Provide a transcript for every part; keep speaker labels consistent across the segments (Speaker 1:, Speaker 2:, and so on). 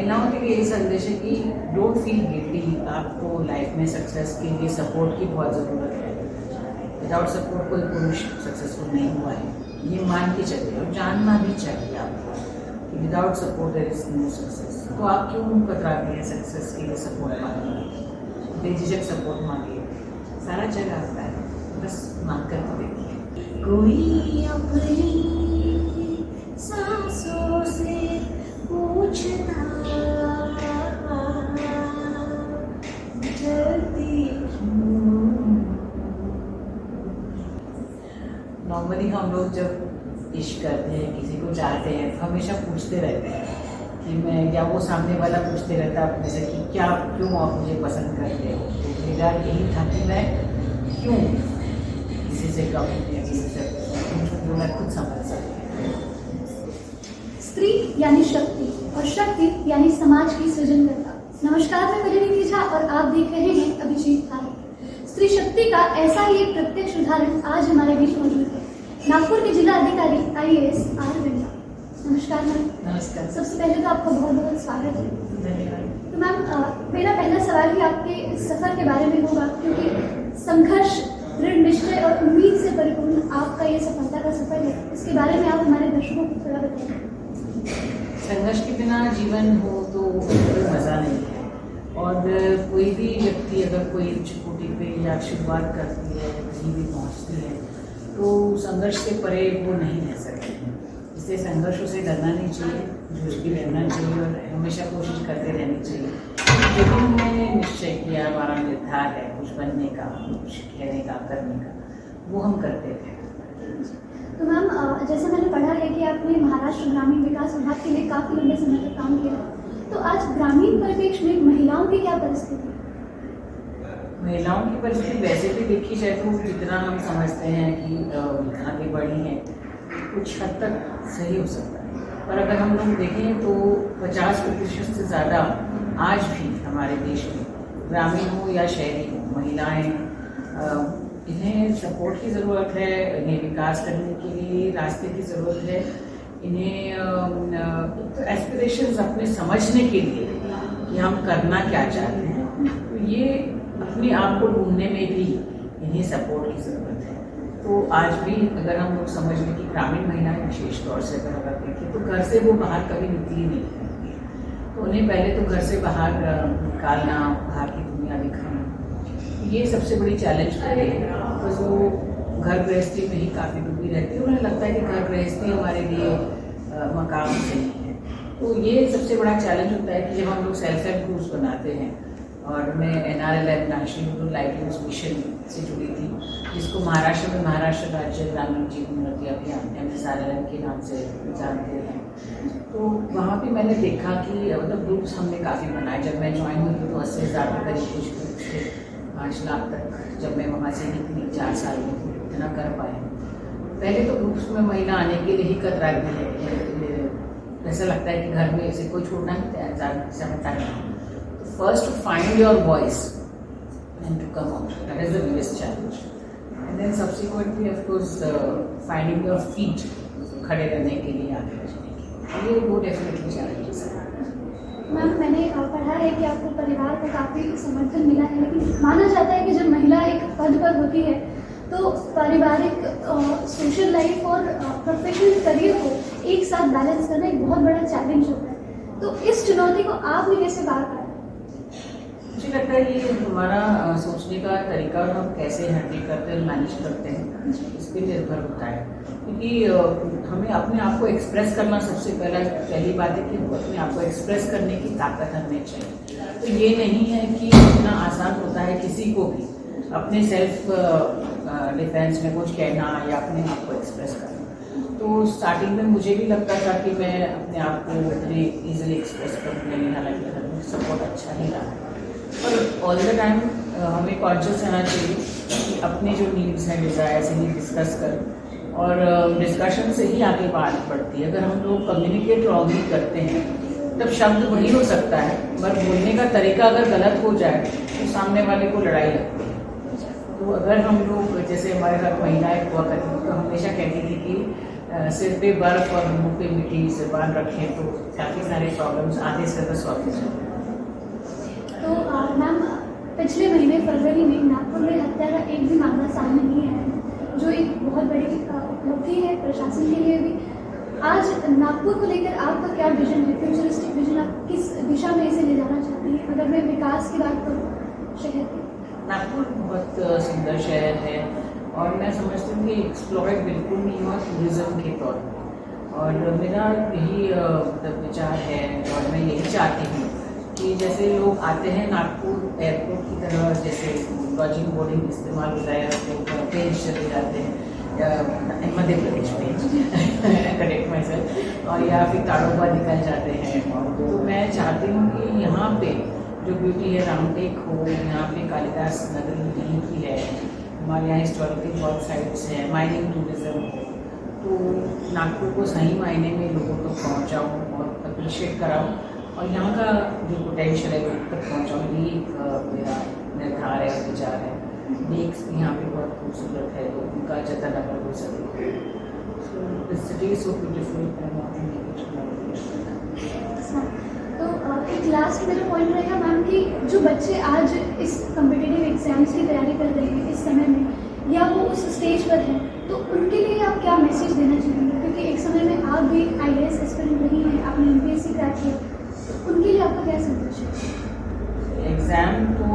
Speaker 1: महिलाओं के लिए यही संदेश है कि डोंट फील गिल्टी। आपको लाइफ में सक्सेस के लिए सपोर्ट की बहुत ज़रूरत है। विदाउट सपोर्ट कोई पुरुष सक्सेसफुल नहीं हुआ है, ये मान के चलिए और जानना भी चाहिए आपको कि without support there is no success. तो आप क्यों कतराते हैं सक्सेस के लिए सपोर्ट मांगिए, बेझिझक सपोर्ट मांगिए, सारा जगह आता है, बस मांग कर तो देखिए। कोई अपनी सांसों से पूछना जल्दी क्यों। नॉर्मली हम लोग जब इश्क करते हैं, किसी को चाहते हैं, तो हमेशा पूछते रहते हैं कि मैं, या वो सामने वाला पूछते रहता है अपने से कि क्या, क्यों आप मुझे पसंद करते हो। तो मेरा यही था कि मैं क्यों किसी से कम या किसी से जो मैं खुद समझ सकती।
Speaker 2: स्त्री यानी शक्ति और शक्ति यानी समाज की सृजनकर्ता। नमस्कार, मैं परिणीति झा और आप देख रहे हैं अभिजीत भारत। स्त्री शक्ति का ऐसा ही एक प्रत्यक्ष उदाहरण आज हमारे बीच मौजूद है। नागपुर के जिला अधिकारी IAS आर विंदा। नमस्कार मैम।
Speaker 1: नमस्कार।
Speaker 2: सबसे पहले तो आपका बहुत बहुत स्वागत है।
Speaker 1: धन्यवाद।
Speaker 2: तो मैम, मेरा पहला सवाल ही आपके इस सफर के बारे में होगा, क्योंकि संघर्ष, दृढ़ निश्चय और उम्मीद से परिपूर्ण आपका ये सफलता का सफर है। इसके बारे में आप हमारे दर्शकों को थोड़ा बताइए।
Speaker 1: संघर्ष के बिना जीवन हो तो कोई मज़ा नहीं है। और कोई भी व्यक्ति अगर कोई उच्च कोटि पे या शुरुआत करती है, कहीं भी पहुंचती है, तो संघर्ष से परे वो नहीं रह सकती है। इसलिए संघर्षों से डरना नहीं चाहिए, जूझ भी रहना चाहिए और हमेशा कोशिश करते रहनी चाहिए। जो भी हमने निश्चय किया, हमारा निर्धार है कुछ बनने का, कुछ कहने का, करने का, वो हम करते थे।
Speaker 2: तो मैम, जैसे मैंने पढ़ा है कि आपने महाराष्ट्र ग्रामीण विकास विभाग के लिए काफ़ी लंबे समय तक काम किया, तो आज ग्रामीण परिप्रेक्ष्य में महिलाओं की क्या परिस्थिति है?
Speaker 1: महिलाओं की परिस्थिति वैसे भी देखी जाए तो जितना हम समझते हैं कि आगे बढ़ी हैं, कुछ हद तक सही हो सकता है, पर अगर हम लोग देखें तो 50% से ज़्यादा आज भी हमारे देश में, ग्रामीण हो या शहरी हो, महिलाएं, इन्हें सपोर्ट की ज़रूरत है, इन्हें विकास करने के लिए रास्ते की ज़रूरत है, इन्हें एस्पिरेशंस अपने समझने के लिए कि हम करना क्या चाहते हैं, तो ये अपने आप को ढूंढने में भी इन्हें सपोर्ट की ज़रूरत है। तो आज भी अगर हम लोग समझ लें कि ग्रामीण महिलाएं विशेष तौर से अगर देखें तो घर से वो बाहर कभी निकली नहीं है, तो उन्हें पहले तो घर से बाहर निकालना, बाहर की दुनिया दिखाना, ये सबसे बड़ी चैलेंज है। तो वो घर गृहस्थी में ही काफ़ी डूबी रहती है, उन्हें लगता है कि घर गृहस्थी हमारे लिए मकाम सही है। तो ये सबसे बड़ा चैलेंज होता है कि जब हम लोग सेल्फ हेल्प ग्रुप्स बनाते हैं, और मैं NRLM national rural livelihood mission से जुड़ी थी, जिसको महाराष्ट्र में महाराष्ट्र राज्य ग्रामीण जीवन उन्नति अभियान MSRLM के नाम से जानते हैं। तो वहाँ भी मैंने देखा कि मतलब ग्रुप्स हमने काफ़ी बनाए। जब मैं ज्वाइन हुई तो 80,000 के करीब कुछ ग्रुप्स थे, 5 लाख तक जब मैं वहाँ से निकली 4 साल में, तो इतना कर पाए। पहले तो ग्रुप्स में महिला आने के लिए ही कतराती है, ऐसा लगता है कि घर में इसे कोई छोड़ना नहीं तैयार, समझता नहीं। First to find your voice and to come out. That is the biggest challenge. And then subsequently, of course, finding your feet, खड़े रहने के लिए, आगे बढ़ने के लिए, ये वो डेफिनेटली चैलेंजेस हैं।
Speaker 2: मैम, मैंने पढ़ा है कि आपको परिवार का काफ़ी समर्थन मिला है, लेकिन माना जाता है कि जब महिला एक पद पर होती है तो पारिवारिक, सोशल लाइफ और प्रोफेशनल करियर को एक साथ बैलेंस करना एक बहुत बड़ा चैलेंज होता है। तो इस चुनौती को आपने कैसे पार किया?
Speaker 1: मुझे लगता है ये हमारा सोचने का तरीका और हम कैसे हैंडल करते हैं, मैनेज करते हैं, इस पर निर्भर होता है। क्योंकि हमें अपने आप को एक्सप्रेस करना सबसे पहली बात है कि अपने आप को एक्सप्रेस करने की ताकत हमें चाहिए। तो ये नहीं है कि इतना आसान होता है किसी को भी अपने सेल्फ डिफेंस में कुछ कहना या अपने आप को एक्सप्रेस करना। तो स्टार्टिंग में मुझे भी लगता था कि मैं अपने आप को इतने ईजिली एक्सप्रेस करूँगी, हालांकि घर में सपोर्ट अच्छा नहीं रहा, पर ऑल द टाइम हमें कॉन्शियस रहना चाहिए कि अपने जो नीड्स हैं, डिज़ायर्स, इन्हें डिस्कस कर, और डिस्कशन से ही आगे बात बढ़ती है। अगर हम लोग कम्युनिकेट रॉन्गली करते हैं तब शब्द वही हो सकता है, पर बोलने का तरीका अगर गलत हो जाए तो सामने वाले को लड़ाई लगती है। तो अगर हम लोग, जैसे हमारे साथ महिलाएं हुआ करती थी, तो हमेशा कहती थी कि सिर पे बर्फ और मुंह पे मीठी ज़ुबान रखें तो काफ़ी सारे प्रॉब्लम्स आधे से तो सॉल्व हो जाते हैं।
Speaker 2: तो मैम, पिछले महीने फरवरी में नागपुर में हत्या का एक भी मामला सामने नहीं आया, जो एक बहुत बड़ी उपलब्धि है प्रशासन के लिए भी। आज नागपुर को लेकर आपका क्या विजन है, फ्यूचरिस्टिक विजन? आप किस दिशा में इसे ले जाना चाहते हैं? अगर मैं विकास की बात करूँ शहर की,
Speaker 1: नागपुर बहुत सुंदर शहर है और मैं समझती हूँ कि एक्सप्लोरेड बिल्कुल नहीं हुआ टूरिज़्म के तौर पर। और मेरा यही विचार है और मैं यही चाहती हूँ कि जैसे लोग आते हैं नागपुर एयरपोर्ट की तरह, जैसे लॉजिंग बोर्डिंग इस्तेमाल होता है, लोग पेंच चले जाते हैं या मध्य प्रदेश में करेक्ट माई सेल्फ, और या फिर ताड़ोबा निकल जाते हैं। तो मैं चाहती हूँ कि यहाँ पे जो ब्यूटी है रामटेक हो, यहाँ पे कालिदास नगरी दिल्ली की है, हमारे यहाँ हिस्टोरिकल बहुत साइट्स हैं, माइनिंग टूरिज़्म हो, तो नागपुर को सही मायने में लोगों तक पहुँचाऊँ और अप्रिशिएट कराऊँ और यहाँ का जो पोटेंशियल है वो तक पहुँचाऊँ। ये मेरा निर्धार है, विचार है। लेक्स यहाँ पे बहुत खूबसूरत है, तो उनका जतन अगर हो सके। So this city is so beautiful and I want to
Speaker 2: तो एक लास्ट मेरा पॉइंट रहेगा मैम कि जो बच्चे आज इस कम्पिटिटिव एग्जाम्स की तैयारी कर रहे हैं इस समय में, या वो उस स्टेज पर हैं, तो उनके लिए आप क्या मैसेज देना चाहेंगे? क्योंकि एक समय में आप भी IAS एस्पिरेंट रही हैं, आपने MPSC क्रैक किया, तो उनके लिए आपका क्या संदेश है?
Speaker 1: एग्ज़ाम तो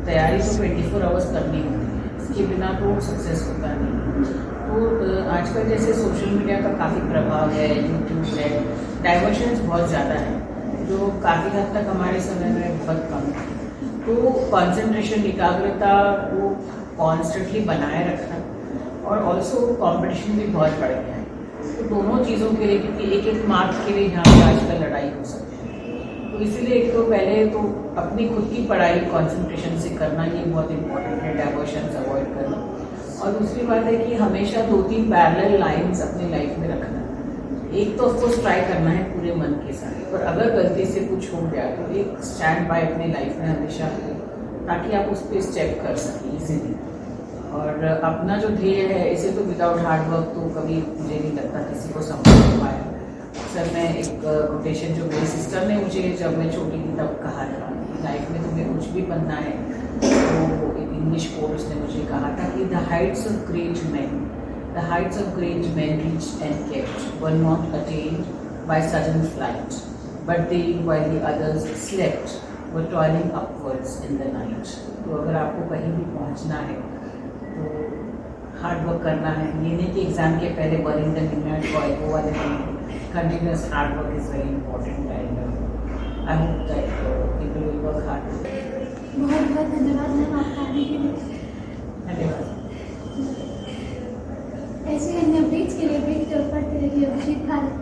Speaker 1: तैयारी तो 24 आवर्स करनी होती है, इसके बिना तो सक्सेस होता नहीं। तो आजकल जैसे सोशल मीडिया का काफ़ी प्रभाव है, यूट्यूब है, डाइवर्शंस बहुत ज़्यादा है जो काफ़ी हद तक हमारे समय में बहुत कम है। तो कंसंट्रेशन, एकाग्रता को कॉन्स्टेंटली बनाए रखना, और ऑल्सो कंपटीशन भी बहुत बढ़ गया है। तो दोनों चीज़ों के लिए, क्योंकि एक एक मार्क के लिए यहाँ पर आजकल लड़ाई हो सकती है, तो इसीलिए एक तो पहले तो अपनी खुद की पढ़ाई कंसंट्रेशन से करना, ये बहुत इंपॉर्टेंट है, डाइवर्शंस अवॉइड करना। और दूसरी बात है कि हमेशा 2-3 पैरेलल लाइंस अपनी लाइफ में रखना। एक तो ऑफकोर्स ट्राई करना है पूरे मन के साथ, पर अगर गलती से कुछ हो गया तो एक स्टैंड बाय अपनी लाइफ में हमेशा रखें, ताकि आप उस पर स्टेप कर सकें इजीली। और अपना जो ध्येय है, इसे तो विदाउट हार्ड वर्क तो कभी मुझे नहीं लगता किसी को समझ पाया। अक्सर मैं एक कोटेशन जो मेरी सिस्टर ने मुझे जब मैं छोटी थी तब कहा था कि लाइफ में तुम्हें कुछ भी बनना है, तो एक इंग्लिश कोट उसने मुझे कहा था कि the Heights of great man reached and kept were not attained by sudden flight, but they, while the others slept, were toiling upwards in the night. तो अगर आपको कहीं भी पहुंचना है तो हार्ड वर्क करना है। ये नहीं कि एग्ज़ाम के पहले बर्निंग द मिडनाइट ऑयल, वो वाले नहीं। Continuous hard work is very important and I hope that people will work hard.
Speaker 2: बहुत बहुत धन्यवाद मैम आपका आने के लिए।
Speaker 1: धन्यवाद।
Speaker 2: ऐसे अन्य अपडेट्स के लिए पढ़ते रहिए अभिजीत भारत।